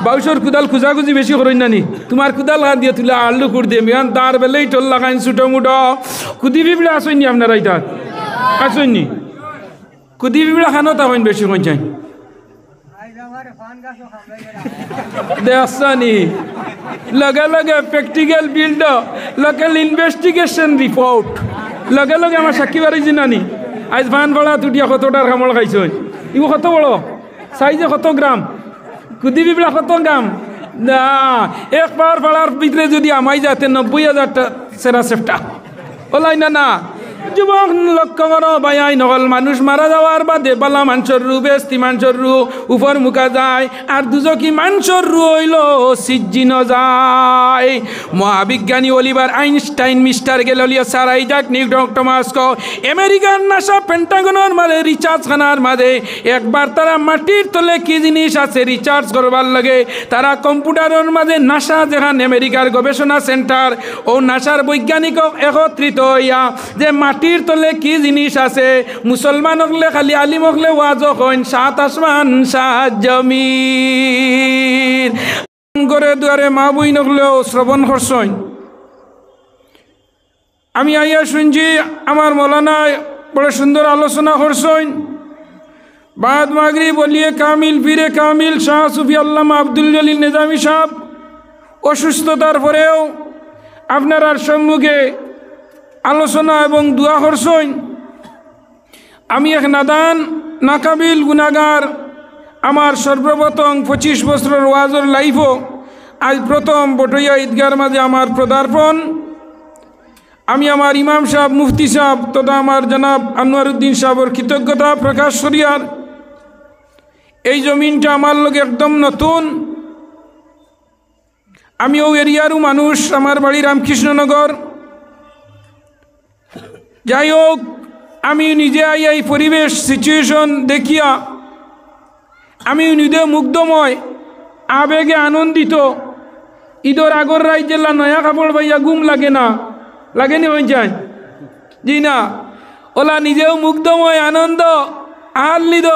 বাউসর কুদাল খুঁজাখুঁজি বেশি করেন না নি তোমার কুদাল হাত দিয়ে তুলে আলু কুড় দিয়ে মিয়ান তার বেলেই টোল লাগাইন ছোটো মুটো কুদি পিঁপড়া আসেননি আপনারা এটা আসেননি কুদি পিঁপড়া খানো তখন বেশি কোন চাই দেখছনি লগে লগে practical build local investigation report লগে লগে আমার সাক্ষী বাড়ি নানি আজ ভান ভাড়া তুটিয়া কতটার কামড় খাইছেন ইগো কত বড় সাইজে কত গ্রাম কুদি পিঁপড়া কত গ্রাম না এক পাওয়ার ভাড়ার ভিতরে যদি আমাই যাতে 90,000 সেরা সেফটা ওলাই না না যুবক লক্ষ্য করো বায়াই নকল মানুষ মারা যাওয়ার বাদে বালা মানুষের রু বেস্তি মানুষের রু উপর মুখা যায় আর দুজকি মানুষের রু হইল সিজ্জিন যায় মহাবিজ্ঞানী Oliver Einstein mister Galileo sir Isaac Newton Thomas কো আমেরিকার নাসা পেন্টাগনের মাঝে রিসার্চ খানার মাঝে একবার তারা মাটির তলে কি জিনিস আছে রিসার্চ করবার লাগে তারা কম্পিউটারের মাঝে নাসা যেখান আমেরিকার গবেষণা সেন্টার ও নাসার বৈজ্ঞানিক একত্রিত হইয়া যে মাটির তলে কি জিনিস আছে মুসলমান হকলে খালি আলিম হকলে ওয়াজ কইন সাত আসমান সাত জমিন করে দুয়ারে মা বই নকলেও শ্রবণ করছই আমি আইয়া শুনছি আমার মৌলানায় বড় সুন্দর আলোচনা করছই বাদ মাগরি বলিয়ে কামিল পীরে কামিল শাহ সুফি আল্লামা আব্দুল জলিল নিজামী সাহেব অসুস্থতার পরেও আপনার সম্মুখে আলোচনা এবং দোয়া করছই আমি এক নাদান নাকাবিল গুনাগার আমার সর্বপ্রথম 25 বছরের ওয়াজের লাইফও আজ প্রথম বটইয়া ঈদগার মাঝে আমার পদার্পণ আমি আমার ইমাম সাহেব মুফতি সাহেব তথা আমার জনাব আনোয়ারউদ্দিন সাহেবের কৃতজ্ঞতা প্রকাশ করিয়ার এই জমিনটা আমার লোক একদম নতুন আমি ও এরিয়ারও মানুষ আমার বাড়ি রামকৃষ্ণনগর যাই হোক আমি নিজে এই পরিবেশ সিচুয়েশন দেখিয়া আমি নিজে মুগ্ধময় আবেগে আনন্দিত ঈদের আগর রাইজেলা নয়া কাপড় ভাইয়া ঘুম লাগে না লাগেনি হয়ে যায় জি না ওলা নিজেও মুগ্ধময় আনন্দ আহ্লিদ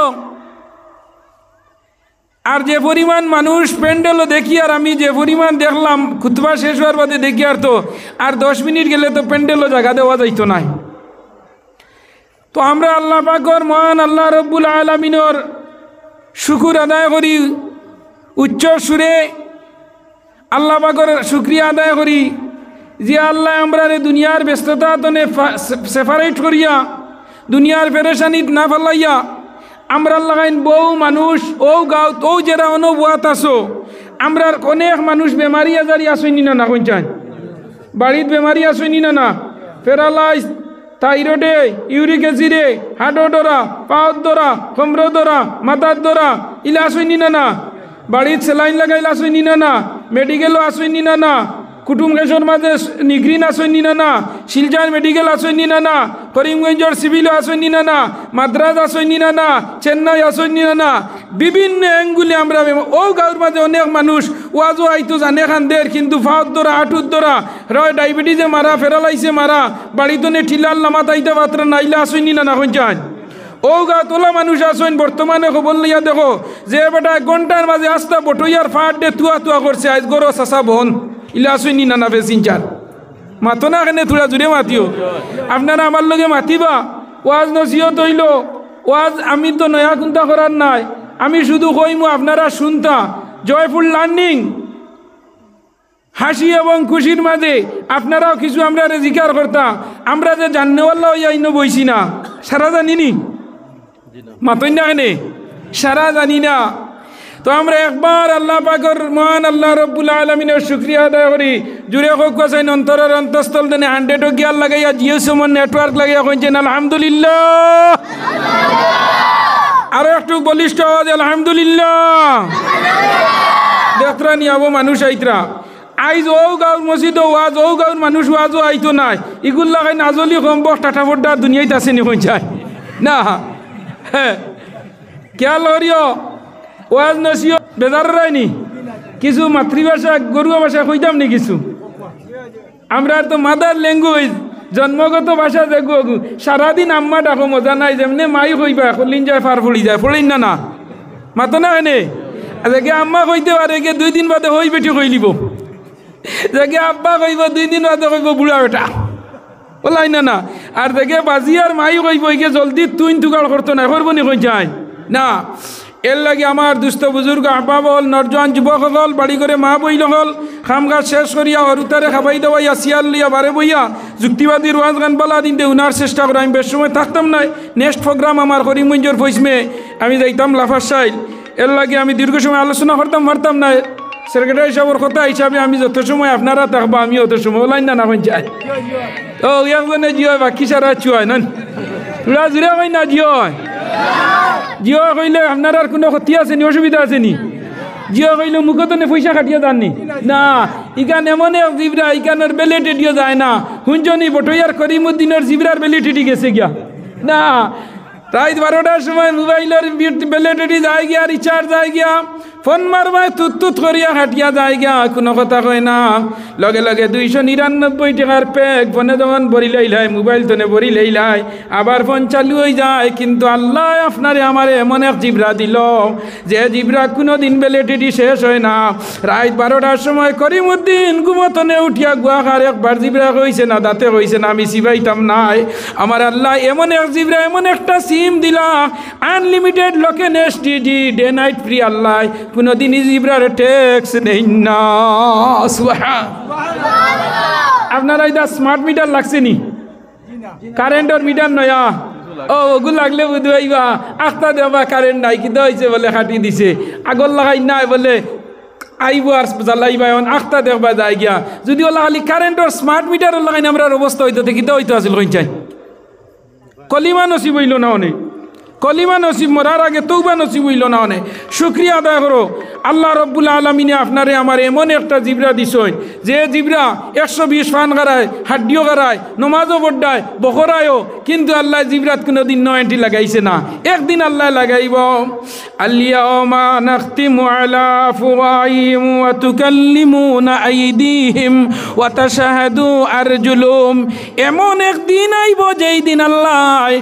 আর যে পরিমাণ মানুষ প্যান্ডেলও দেখি আর আমি যে পরিমাণ দেখলাম খুতবা শেষ হওয়ার বাদে দেখি আর তো আর 10 মিনিট গেলে তো প্যান্ডেলও জায়গা দেওয়া যাইতো না তো আমরা আল্লাহ পাকর মহান আল্লাহ রব্বুল আলামিনের শুকুর আদায় করি উচ্চ সুরে আল্লাহ পাকর শুকরিয়া আদায় করি যে আল্লাহ আমরা দুনিয়ার ব্যস্ততা তনে সেপারেট করিয়া দুনিয়ার পেরেশানিত না ফেলাইয়া আমরা লাগাইন বউ মানুষ ও গাঁও ও যারা অনুবাত আসো আমরা অনেক মানুষ বেমারি আজারি আসইনি না না কইন বাড়িত বেমারি আসইনি না না প্যারালাইজ থাইরয়েডে ইউরিক অ্যাসিডে হার্টর দরা পাওয়ার দরা কমর দরা মাথার দরা ইলা আসইনি না না বাড়িত সেলাইন লাগাইলা আসইনি না না মেডিকেলও আসইনি না না কুটুম গেছর মাঝে নিগ্রিন আসইনি না না শিলচর মেডিকেল আসইনি না না করিমগঞ্জর সিভিলও আসইনি না না মাদ্রাজ আসইনি না না চেন্নাই আসইনি না না বিভিন্ন অ্যাঙ্গুলে আমরা ও গাঁর মাঝে অনেক মানুষ ওয়াজও আইতো জানে খানদের কিন্তু ফাওয়ার দরা আঁটুর দরা রয় ডায়াবেটিসে মারা ফেরালাইছে মারা বাড়িতে ঠিলাল লামাত আইতে পাত্রা নাইলা আসইনি না না হইন ও গা তোলা মানুষ আসেন বর্তমানে খবর লইয়া দেখো যে বেটা 1 ঘন্টার মাঝে আস্তা বটইয়ার ফাট দে তুয়া তুয়া করছে আজ গরো চাষা বোন ইলা আসইনি না না বেসিনচার মাতো না কেন থোড়া জুড়ে মাতিও আপনারা আমার লগে মাতিবা ওয়াজ নসিহত হইল ওয়াজ আমি তো নয়া চিন্তা করার নাই আমি শুধু কইমু আপনারা শুনতা জয়ফুল লার্নিং হাসি এবং খুশির মাঝে আপনারাও কিছু আমরা জিকার করতা আমরা যে জাননেওয়াল্লা হইয়া ইনো বইছি না সারা জানিনি মাতই না কেনে সারা জানি না তো আমরা একবার আল্লাহ পাকের মহান আল্লাহ রব্বুল আলামিনের শুকরিয়া আদায় করি জুড়ে হোক চাই অন্তরের অন্তঃস্থল দেনে 100 গিয়ার লাগাইয়া জিও সিম নেটওয়ার্ক লাগাইয়া কইছেন আলহামদুলিল্লাহ আরো একটু বলিষ্ঠ আওয়াজ আলহামদুলিল্লাহ দেখরা নিয়াবো মানুষ আইতরা আইজ ও গাঁর মসজিদ ওয়াজ ও গাঁর মানুষ ওয়াজও আইতো নাই ইগুল লাগাই নাজলি কম্বক টাটাফোড্ডা দুনিয়ায় আছে নি হয়ে যায় না হ্যাঁ খেয়াল করিও ওয়াজ নসিও বেজার রায়নি কিছু মাতৃভাষা গরুয়া ভাষা কইতাম নি কিছু আমরা তো মাদার ল্যাঙ্গুয়েজ জন্মগত ভাষা দেখো সারাদিন আম্মা ডাকো মজা নাই যেমনি মাই কইবা কলিন যায় ফার ফড়ি যায় ফড়িন না না মাতো না এনে দেখে আম্মা কইতে পারে গে 2 দিন বাদে হই বেটি কইলিব, দেখে আব্বা কইব 2 দিন বাদে কইব বুড়া বেটা, ওলাই না না। আর দেখে বাজি আর মাই কইব গে জলদি তুই তুকাল করতো না, করবো নি কই যায় না। এর লাগে আমার দুস্থ বুজুর্গ আহবাব হল, নরজওয়ান যুবক হল, বাড়ি করে মা বইল হল, খামগাছ শেষ করিয়া হরুতারে খাবাই দেওয়াইয়া শিয়াল লিয়া বারে বইয়া যুক্তিবাদী রোয়াজ গান বালা দিনতে উনার চেষ্টা করে। আমি বেশ সময় থাকতাম নাই, নেক্সট প্রোগ্রাম আমার করিমগঞ্জের ফৈসমে আমি যাইতাম লাফার সাইল। এর লাগে আমি দীর্ঘ সময় আলোচনা করতাম পারতাম না, সেক্রেটারি সাহেবের কথা হিসাবে আমি যত সময় আপনারা থাকবো আমি অত সময় লাইন না না যাই। ও একজনে জিও বাকি সারা চুয়ায় না তোরা জুড়ে কই না জিও জিও কইলে আপনার আর কোনো ক্ষতি আছে নি, অসুবিধা আছে নি? জিও কইলে মুখতনে পয়সা কাটিয়ে যাননি না, ইকান এমন এক জিবরা ইকানের বেলে টেডিও যায় না। হুঞ্জনি বটইয়ার করিমুদ্দিনের জিবরার বেলে টেডি গেছে গিয়া না, রাত 12টার সময় মোবাইলের বেলে টেডি যায় গিয়া, রিচার্জ যায় গিয়া, ফোন মারবায় তুত করিয়া হাটিয়া যায় গিয়া, কোনো কথা কয় না। লগে লগে 299 টাকার প্যাক ফোনে যখন ভরি লাইলাই, মোবাইল তনে ভরি লাইলাই, আবার ফোন চালু হয়ে যায়। কিন্তু আল্লাহ আপনারে আমারে এমন এক জিবরা দিল যে জিবরা কোনো দিন বেলে টেডি শেষ হয় না। রাত 12টার সময় করিমুদ্দিন ঘুমতনে উঠিয়া গুয়াখার একবার জিবরা কইছে না, দাঁতে কইছে না, আমি সিবাইতাম নাই। আমার আল্লাহ এমন এক জিবরা, এমন একটা সিম দিলা, আনলিমিটেড লোকে এসটিডি ডে নাইট ফ্রি। আল্লাহ কোনদিনই জিবরার ট্যাক্স নেই না। আপনারা এটা স্মার্ট মিটার লাগছে নি? কারেন্টের মিটার নয়া ও ওগুলো লাগলে বুঝবাইবা আখতা দেবা কারেন্ট নাই, কিন্তু হয়েছে বলে খাটি দিছে, আগর লাগাই নাই বলে আইব আর জ্বালাইবা, এখন আখতা দেখবা যায় গিয়া। যদি ওলা খালি কারেন্টর স্মার্ট মিটার লাগাই না আমরা অবস্থা হইতো কিন্তু হইতো আসল কই চাই। কলিমা নসিব হইল না অনেক, কলিমা নসিব মরার আগে তৌবা নসিব হইল না অনেক। শুক্রিয়া আদায় করো আল্লাহ রব্বুল আলমিনে আপনারে আমার এমন একটা জিবরা দিছই যে জিবরা 120 ফান গারায়, হাড্ডিও গারায়, নমাজও বড্ডায়, বখরায়ও, কিন্তু আল্লাহ জিবরাত কোনোদিন নয়টি লাগাইছে না, একদিন আল্লাহ লাগাইব। আল-ইয়াওমা নাখতিমু আলা আফওয়াহিহিম ওয়া তুকাল্লিমুনা আইদিহিম ওয়া তাশহাদু আরজুলুহুম। এমন একদিন আইব যেই দিন আল্লাহ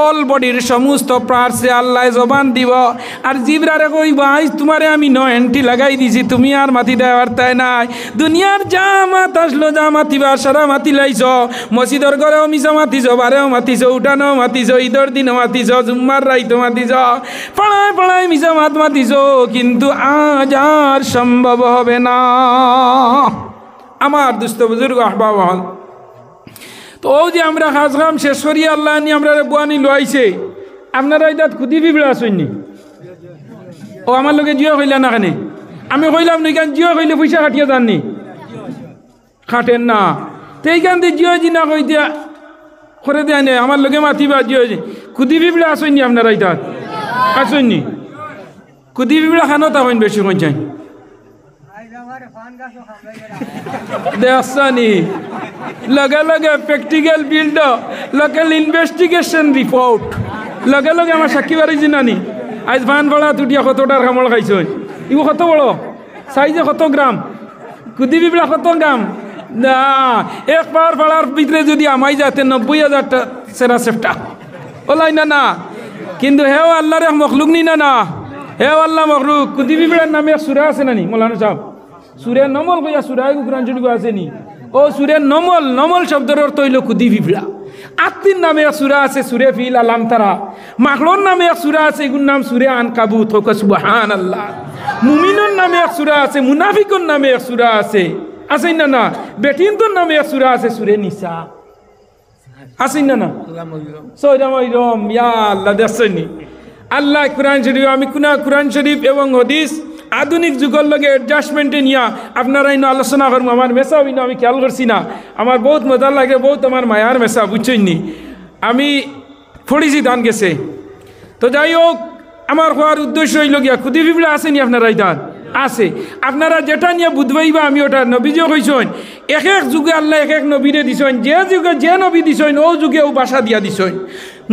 অল বডির সমস্ত পার্টসে আল্লাহ জবান দিব, আর জিবরারে কইব আজ তোমারে আমি 9 আংটি লাগাই দিছি, তুমি আর মাটি দেওয়ার তাই নাই। দুনিয়ার যা মাত আসলো, যা মাতিবা সারা মাতি লাইছ, মসজিদর ঘরেও মিছা মাতিছ, বারেও মাতিছ, উঠানো মাতিছ, ঈদর দিনও মাতিছ, জুম্মার রাইতো মাতিছ, পাড়ায় পাড়ায় মিছা মাত মাতিছ, কিন্তু আজ আর সম্ভব হবে না। আমার দুস্থ বুজুর্গ আহবাব হল, তো ও যে আমরা খাস খাম শেষ করিয়া আল্লাহ নিয়ে আমরা বুয়ানি লোয়াইছে, আপনারা এটা খুদি বিবড়া আসেননি? ও আমার লোকে জিও কইলা না কেন? আমি কইলাম না কেন জিও কইলে পয়সা কাটিয়ে যাননি, খাটেন না, তো এইখান দিয়ে জিও জি না কই দিয়া করে দেয় না, আমার লোকে মাতিবা জিও জি। খুদি বিবড়া আসেননি আপনারা এটা? আসেননি? খুদি বিবড়া খানো তখন বেশি কই চাই দেখছানি, লগে লগে practical build, local investigation report, লগে লগে আমার সাক্ষী বাড়িছি নানি। আজ ভান ভাড়া তুটিয়া কতটার কামড় খাইছ, ইগো কত বড় সাইজে, কত গ্রাম কুদি বিবড়া, কত গ্রাম না, এক পাওয়ার ভাড়ার ভিতরে যদি আমাই যাতে 90,000 সেরা সেফটা ওলাই না না। কিন্তু হেও আল্লাহরে মখলুক নি না না, হেও আল্লাহ মখলুক। কুদি বিবড়ার নামে সুরা আছে নানি মৌলানা সাহেব? সুরে নমল কইয়া সুরাই কুরআন শরীফ আছে নি? ও সুরে নমল, নমল শব্দের অর্থ হইল কুদি বিবড়া। আত্মীর নামে এক সুরা আছে সুরে ফিল আলাম তারা, মাখলুর নামে এক সুরা আছে, এগুর নাম সুরে আনকাবুত। হোক সুবহানাল্লাহ। মুমিনুর নামে এক সুরা আছে, মুনাফিকুর নামে এক সুরা আছে, আছে না না? বেটিনতুর নামে এক সুরা আছে সুরে নিসা, আছে না না? সৈরাম ইয়া আল্লাহ দেখছনি আল্লাহ কুরআন শরীফ, আমি কুরআন শরীফ এবং হাদিস আধুনিক যুগের লগে অ্যাডজাস্টমেন্টে নিয়া আপনারা ইনো আলোচনা করবো। আমার মেসা ইনো আমি খেয়াল করছি না, আমার বহুত মজা লাগে, বহুত আমার মায়ার মেসা, বুঝছইনি? আমি পড়েছি ধান গেছে। তো যাই হোক, আমার হওয়ার উদ্দেশ্য হইল গিয়া খুদি বিবড়া আসেনি আপনারা ইধান? আছে। আপনারা যেটা নিয়ে বুঝবাইবা আমি ওটা নবীজিও কইছেন, এক এক যুগে আল্লাহ এক এক নবীরে দিছেন, যে যুগে যে নবী দিছেন ও যুগে ও বাসা দিয়া দিছেন।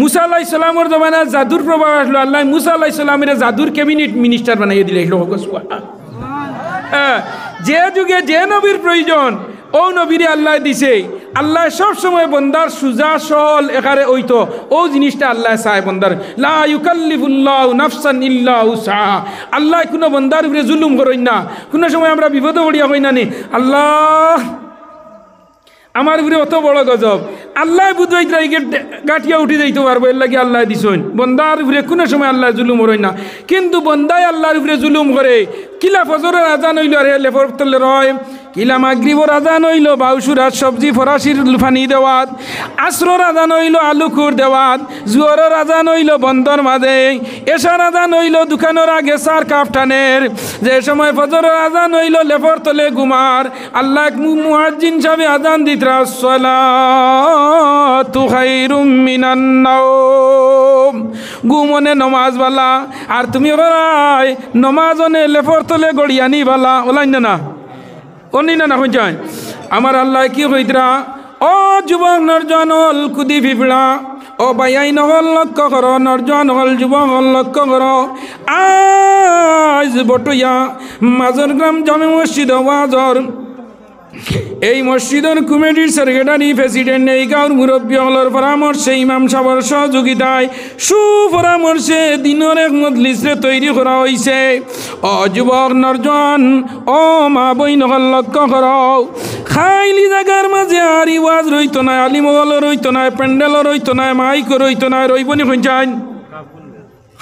মুসা আলাইহিস সালামের জমানায় জাদুর প্রভাব আসলো, আল্লাহ মুসা আলাইহিস সালামের জাদুর ক্যাবিনেট মিনিস্টার বানাইয়ে দিলে। যে যুগে যে নবীর প্রয়োজন ও নবীরে আল্লাহ দিছে। আল্লাহ সব সময় বন্দার সুজা সল এখানে ওইতো ও জিনিসটা আল্লাহ চায় বন্দার লা ইউকাল্লিফুল্লাহু নাফসান ইল্লা উসআহা আল্লাহ কোনো বন্দার উপরে জুলুম করেন না কোনো সময় আমরা বিপদে পড়িয়া হই না নি আল্লাহ আমার উপরে অত বড় গজব আল্লাহ বুঝাইতে গাঠিয়া উঠে যাইতে পারবো এর লাগে আল্লাহ দিছেন বন্দার উপরে কোনো সময় আল্লাহ জুলুম করেন না কিন্তু বন্দায় আল্লাহর উপরে জুলুম করে কিলা ফজরের আজান হইল আর লেফর তলে রয় কিলা মাগরিবর আজান হইল বাউসুরাত সবজি ফরাসির ফানি দেওয়াত আসরর আজান হইল আলু খুর দেওয়াত জুয়রের আজান হইল বন্দর মাঝে এশার আজান হইল দোকানের আগে সার কাফটানের যে সময় ফজরের আজান হইল লেফর তলে গুমার আল্লাহ মুয়াজ্জিন সাহেব আজান দিতরা সালাতু খায়রুম মিনান নাওম গুমনে নমাজ বালা আর তুমি ভাই নমাজনে লেফর তলে গড়িয়ানি বালা ওলাইন না অনি না হয়ে যায় আমার আল্লাহ কি হইতরা ও যুবক নরজন হল কুদি ফিফড়া ও বাইয়াই নহল লক্ষ্য কর নরজন হল যুবক হল লক্ষ্য কর আজ বটুয়া মাজর গ্রাম জামে মসজিদ ওয়াজর এই মসজিদের কমিটির সেক্রেটারি প্রেসিডেন্ট এই গাঁর মুরব্বী হলর পরামর্শে ইমাম সাহেবের সহযোগিতায় সুপরামর্শে দিনের এক মজলিসে তৈরি করা হয়েছে ও যুবক নরজন ও মা বই নহল লক্ষ্য কর খাইলি জায়গার মাঝে আর ইওয়াজ রইতো না আলিমহল রইতো না প্যান্ডেল রইতো না মাইক রইতো না রইবনি খুঁজান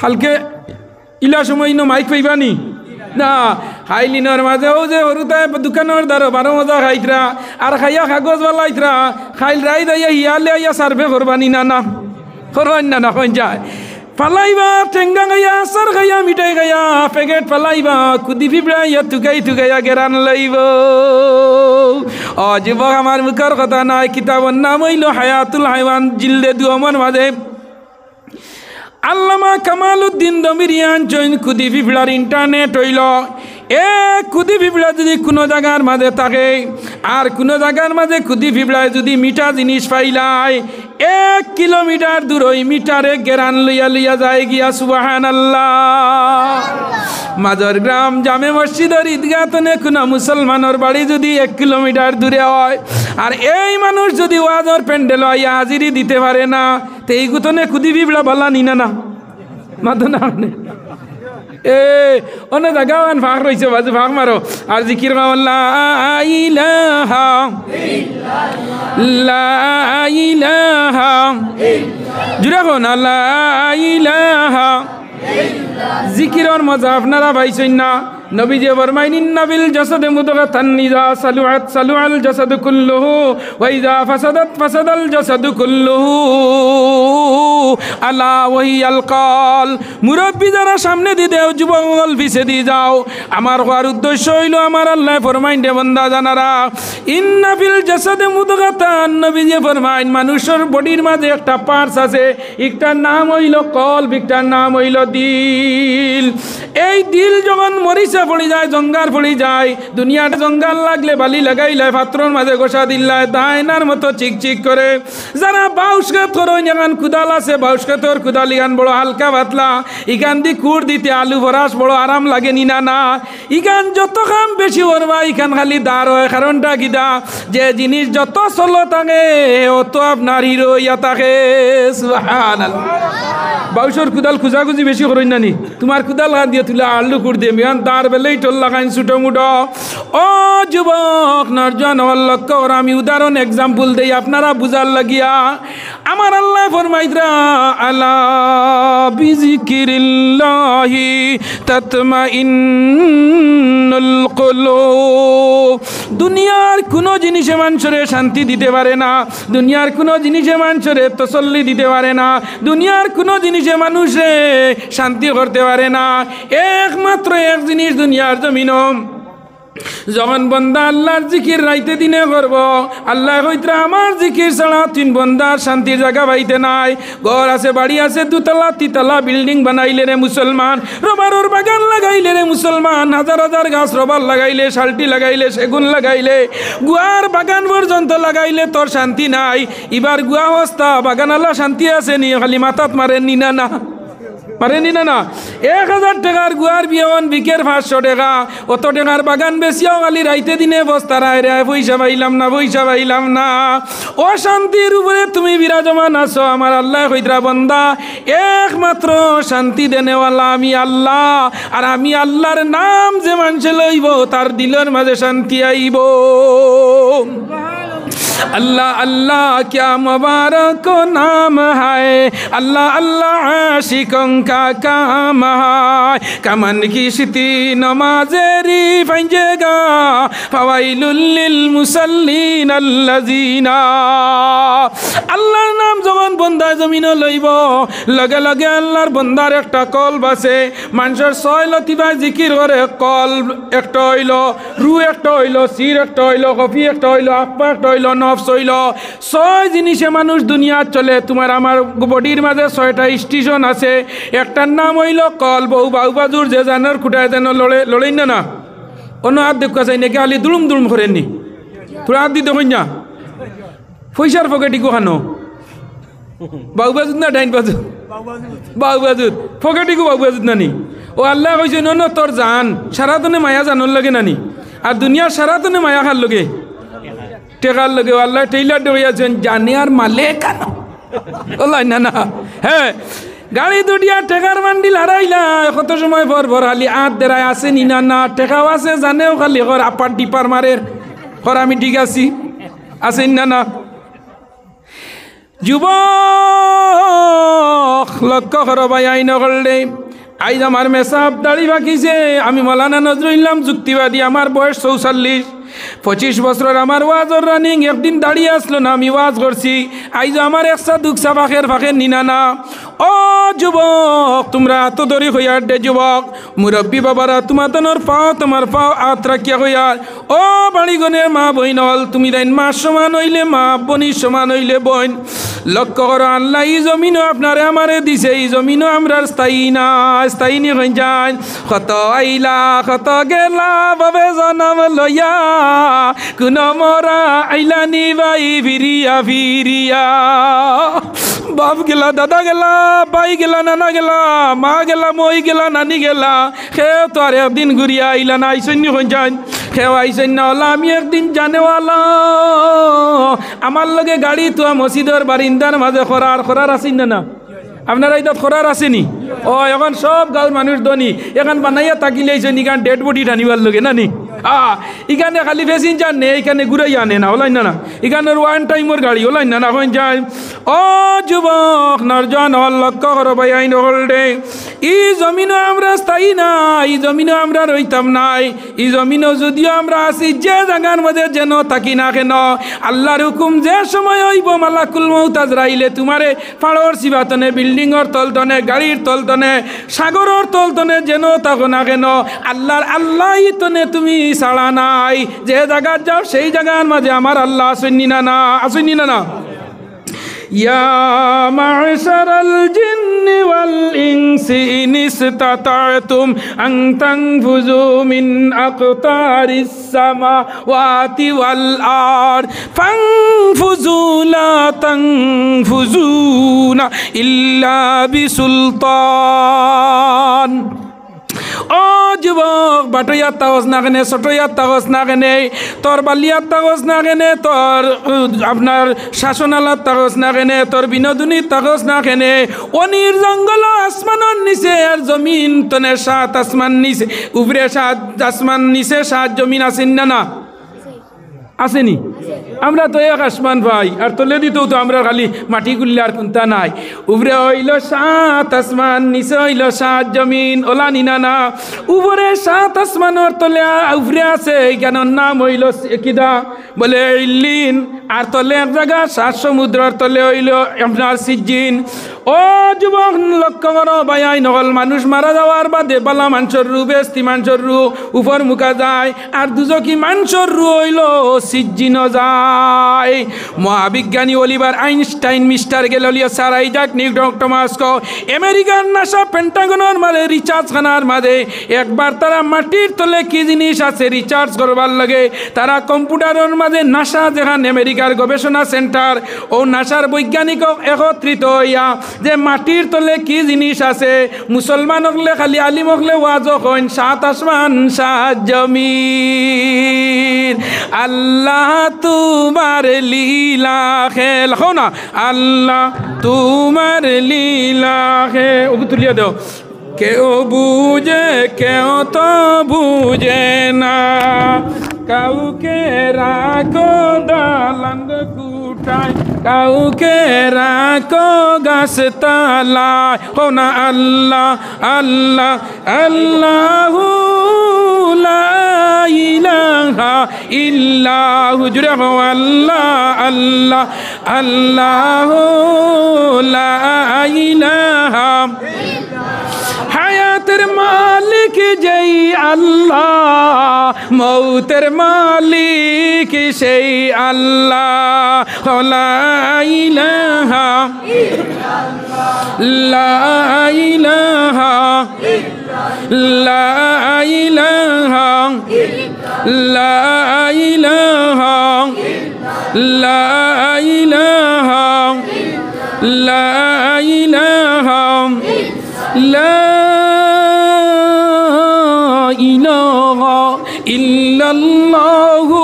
হালকে ইলা সময় মাইক পাইবানি না খাইলিনের মাঝেও যে হরুতায় দোকানের দ্বারা 12 মজা খাইতরা আর খাইয়া কাগজ বালাইতরা খাইল রাই দাইয়া হিয়ালে আইয়া সার্ভে করবানি না না করবানি না না কইন যায় পালাইবা টেঙ্গা গাইয়া সার গাইয়া মিঠাই গাইয়া প্যাকেট পালাইবা কুদি ফিবড়াইয়া তুকাইয়া গেরান লইব ও যুবক আমার মুখের কথা নাই কিতাবের নাম হইল হায়াতুল হাইওয়ান জিলদে 2 মাঝে আল্লামা কামালউদ্দিন দমিরিয়ান জৈন কুদি ফিফড়ার ইন্টারনেট হইল এ কুদি ফিফড়া যদি কোনো জায়গার মাঝে থাকে আর কোনো জায়গার মাঝে কুদি ফিফড়ায় যদি মিঠা জিনিস পাইলাই 1 কিলোমিটার দূর ওই মিটারে গেরান লইয়া লইয়া যায় গিয়া সুবহানাল্লাহ মাজর গ্রাম জামে মসজিদের ঈদগাহনে কোনো মুসলমানের বাড়ি যদি 1 কিলোমিটার দূরে হয় আর এই মানুষ যদি ওয়াজর প্যান্ডেল আইয়া হাজিরি দিতে পারে না তো এই গুতনে কুদি ফিফড়া বলা নিনা না মাতো না এ অন্য জায়গাওয়ান ফাঁক রয়েছে বাজু ফাঁক মারো আর জিকির লা ইলাহা জুড়ে কোন লা ইলাহা জিকিরর মজা আপনারা পাইছেন না নবীজি ফরমাইন ইন্নাবিল জাসাদে মুদগাতান ইযা সালুআত সালুআল জাসাদু কুল্লুহু ওয়া ইযা ফাসাদাত ফাসাদাল জাসাদু কুল্লুহু আলা ওয়াহিয়াল কাল মুরব্বি যারা সামনে দি দেও যুবকল পিছে দি যাও আমার হওয়ার উদ্দেশ্য হইল আমার আল্লাহ ফরমাইন দে বান্দা জানারা ইন্নাবিল জাসাদে মুদগাতান নবীজি ফরমাইন মানুষের বডির মাঝে একটা পার্টস আছে একটার নাম হইল কলব একটার নাম হইল দিল এই দিল যখন মরিছে পড়ে যায় জঙ্গার পড়ে যায় দুনিয়াটা জঙ্গাল লাগলে বালি লাগাইলে পাত্রর মাঝে গোসা দিল্লায় দায়নার মতো চিকচিক করে যারা বাউসকাত করেন এখান কুদাল আছে বাউসকাতর কুদাল ইখান বড় হালকা পাতলা ইখান দি কুড় দিতে আলু ভরাস বড় আরাম লাগে নিনা না ইখান যত কাম বেশি করবা ইখান খালি দাঁড় হয় কারণটা কিদা যে জিনিস যত চলো থাকে অত আপনার হিরো ইয়া থাকে সুবহানাল্লাহ বাউসর কুদাল খুঁজাখুঁজি বেশি করেন না নি তোমার কুদাল হাত দিয়ে তুলে আলু কুড় দিয়ে মিয়ান তার বেলেই টোল লাগাইন ছোটো মুটো ও যুবক নরজন লক্ষ্য কর আমি উদাহরণ এক্সাম্পল দেই আপনারা বুঝার লাগিয়া আমার আল্লাহ ফরমাইতরা আলা বিজিকিরিল্লাহি তাতমাইন্নুল কুলুব দুনিয়ার কোনো জিনিসে মানুষের শান্তি দিতে পারে না দুনিয়ার কোনো জিনিসে মানুষের তসল্লি দিতে পারে না দুনিয়ার কোনো জিনিসে মানুষে শান্তি করতে পারে না একমাত্র এক জিনিস দুনিয়ার জমিন যখন বন্দা আল্লাহর জিকির রাইতে দিনে করব আল্লাহ কইতরা আমার জিকির ছাড়া তিন বন্দার শান্তির জায়গা পাইতে নাই ঘর আছে বাড়ি আছে 2 তলা 3 তলা বিল্ডিং বানাইলে রে মুসলমান রবারর বাগান লাগাইলে রে মুসলমান হাজার হাজার গাছ রবার লাগাইলে শালটি লাগাইলে সেগুন লাগাইলে গুয়ার বাগান পর্যন্ত লাগাইলে তোর শান্তি নাই এবার গুয়া অবস্থা বাগান আল্লাহ শান্তি আছে নি খালি মাথাত মারেন নি না না পারেনি না 1000 টাকার গুয়ার বিয়ন বিকের 500 টাকা, অত টাকার বাগান বেশিও খালি রাইতে দিনে বস্তা রায় রে পয়সা পাইলাম না। অশান্তির উপরে তুমি বিরাজমান আছো। আমার আল্লাহ কইতরা বান্দা একমাত্র শান্তি দেনেওয়ালা আমি আল্লাহ, আর আমি আল্লাহর নাম যে মানুষে লইব তার দিলের মাঝে শান্তি আইব। अल्लाह अल्लाह क्या मुबारक नाम है, अल्लाह अल्लाह आशिकों का काम है। कमन की शिती नमाज़ेरी फंजेगा फवाइलुल लिल मुसल्लीन अल्लज़ीना। আল্লাহর নাম যখন বন্দা জমিনে লইব লগে লগে আল্লাহর বন্দার একটা কল বাসে। মানুষের 6 লতিবা জিকির করে, কল একটা হইল, রু একটা হইল, সির একটা হইল, কফি একটা হইল, আপ্পা একটা হইল, নফস হইল। 6 জিনিসে মানুষ দুনিয়া চলে। তোমার আমার বডির মাঝে 6টা স্টেশন আছে। একটার নাম হইল কল। বউ বাউবাজুর যে জানোর খুঁটায় যেন লড়েন না অন্য হাত দেখা চাই নাকি খালি দুলুম দুলুম করেননি, তোরা হাত দিতে হই না পয়সার পকেটিকো খানো বাউবাজুত না ডাইন বাজুত, বাউবাজুত পকেটিকো বাউবাজুত নানি। ও আল্লাহ কইছে ন তোর জান সারাতনে মায়া জানোর লাগে নানি, আর দুনিয়ার সারাতনে মায়া খার লগে টেকার লগে। আল্লাহ টেইলার ডেয়াছেন জানে আর মালে কেন ওলাই না। হ্যাঁ, গাড়ি দুটিয়া টেকার বান্ডিল হারাইলা কত সময় ভর হালি আট দেরায় আছে নি না টেকাও আছে জানেও খালি ঘর আপার ডিপার মারের ঘর আমি ঠিক আছি আছে না। যুবক লক্ষ্য করো ভাই আইন করলে আইজ আমার মেসাব দাড়ি বাকিছে। আমি মৌলানা নজরুল ইসলাম যুক্তিবাদী, আমার বয়স 44, 25 বছরের আমার ওয়াজর রানিং। একদিন দাঁড়িয়ে আসলো না, আমি ওয়াজ করছি। আইজ আমার একসা দুঃখসা ফাঁকের নিনা না। ও যুবক তোমরা এত দরি হইয়ার দে যুবক মুরব্বী বাবারা তোমার তোমার পাও আত রাখিয়া হইয়ার। ও বাড়িগণের মা বইন হল তুমি দেন মা সমান হইলে মা, বনির সমান হইলে বোন। লক্ষ্য করো আল্লাহ এই জমিনও আপনারে আমারে দিছে, এই জমিনও আমরা স্থায়ী না, স্থায়ী নি হয়ে যান। কত আইলা কত গেলা বাবে জনম লইয়া, কোন মরা আইলা নি ভাই ফিরিয়া। বাপ গেলা, দাদা গেলা, ভাই গেলা, নানা গেলা, মা গেলা, মই গেলা, নানি গেলা। সেও তো আর একদিন ঘুরিয়া আইলা না, আইসন্য হয়ে যান। সেও আইসন্য হলা আমি একদিন জানেওয়ালা। আমার লগে গাড়ি তো মসজিদের বারিন্দার মাঝে খরার আসেন না আপনারা এই খরার আসেনি? ও এখন সব গাঁর মানুষ ধনী, এখন বানাইয়া তাকিলেছে নিকান ডেড বডি টানিবার লগে নানি। এখানে খালি প্যাসেঞ্জার নেই, এখানে ঘুরাই আনে না ওলাই না। এখানের ওয়ান টাইমের গাড়ি ওলাই না এখন যায়। ও যুবক নরজন হল লক্ষ্য করো ভাই আইন হল দে। এই জমিনও আমরা স্থায়ী না, এই জমিনও আমরা রইতাম নাই। এই জমিনও যদিও আমরা আছি, যে জায়গার মধ্যে যেন থাকি না কেন আল্লাহর হুকুম যে সময় হইব মালাকুল মউত আজরাইলে তোমারে পাড়র সিবাতনে, বিল্ডিংর তলতনে, গাড়ির তলতনে, সাগরের তলতনে যেন থাকো না কেন আল্লাহই তনে তুমি ছাড়া নাই। যে জায়গা যাও সেই জায়গার মাঝে আমার আল্লাহ আসেননি না আসেননি না। ইয়া মা'শারাল জিন্নি ওয়াল ইনসি ইন ইসতাতা'তুম আন তানফুযু মিন আকতারিস সামাওয়াতি ওয়াল আরদ ফানফুযু লা তানফুযুনা ইল্লা বিসুলতান। ও যুবক বাটইয়ার তাগজ না কেনে, ছোটইয়ার তাগজ না কেনে, তোর বালিয়ার তাগজ না কেনে, তোর আপনার শাসনালার তাগজ না কেনে, তোর বিনোদনীর তাগজ না কেনে, অনির জঙ্গল আসমানের নিচে আর জমিন তনে 7 আসমান নিচে, উপরে 7 আসমান নিচে 7 জমিন আছেন না আসেনি? আমরা তো এক আসমান ভাই, আর তলে দিতেও তো আমরা খালি মাটি গুল্লে আর কোনটা নাই। উপরে হইল 7 আসমান, নিচে হইল 7 জমিন ওলা নিনা না। উপরে 7 আসমানের তলে উপরে আছে এইখানের নাম হইল কিদা বলে ইল্লিন, আর তলে এক জায়গা 7 সমুদ্রের তলে হইল আপনার সিজ্জিন। ও যুবক লক্ষ্য করো ভাই আই নকল মানুষ মারা যাওয়ার বাদে বালা মানুষের রু, বেস্তি মানুষের রু উপর মুখা যায়, আর দুজকি মানুষের রু হইল সিজ্জিন যায়। মহাবিজ্ঞানী Oliver Einstein, mister Galileo, sir Isaac Newton, Thomas কো, আমেরিকার নাসা, পেন্টাগনের মাঝে রিচার্জ খানার মাঝে একবার তারা মাটির তলে কি জিনিস আছে রিচার্জ করবার লাগে, তারা কম্পিউটারের মাঝে নাসা যেখান আমেরিকা আমেরিকার গবেষণা সেন্টার ও নাসার বৈজ্ঞানিক একত্রিত হইয়া যে মাটির তলে কি জিনিস আছে, মুসলমান হকলে খালি আলিম হকলে ওয়াজ কইন 7 আসমান 7 জমিন। আল্লাহ তোমার লীলা খেল হো না, আল্লাহ তোমার লীলা খে ওকে তুলিয়া দেও। কেউ বুঝে কেউ তো বুঝে না, কাউকে রাখো দালান কুটায়, কাউকে রাখো গাছ তালায়, হো না আল্লাহ আল্লাহ আল্লাহু লা ইলাহা ইল্লাহু, জুড়ে হো আল্লাহ আল্লাহ আল্লাহু লা ইলাহা। হায়াতের মালিক যেই আল্লাহ, মৌতের মালিক সেই আল্লাহ। লা ইলাহা লা ইলাহা লা ইলাহা লা ইলাহা লা ইলাহা লা ইলাহা লা ইলাহা ইল্লাল্লাহু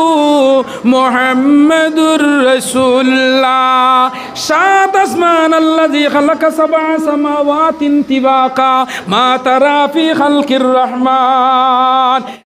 মুহাম্মাদুর রাসূলুল্লাহ। 7 আসমান আল্লাযী খালাকা 7 সামাওয়াতিন তিবাকা মা তারা ফি খালকির রহমান।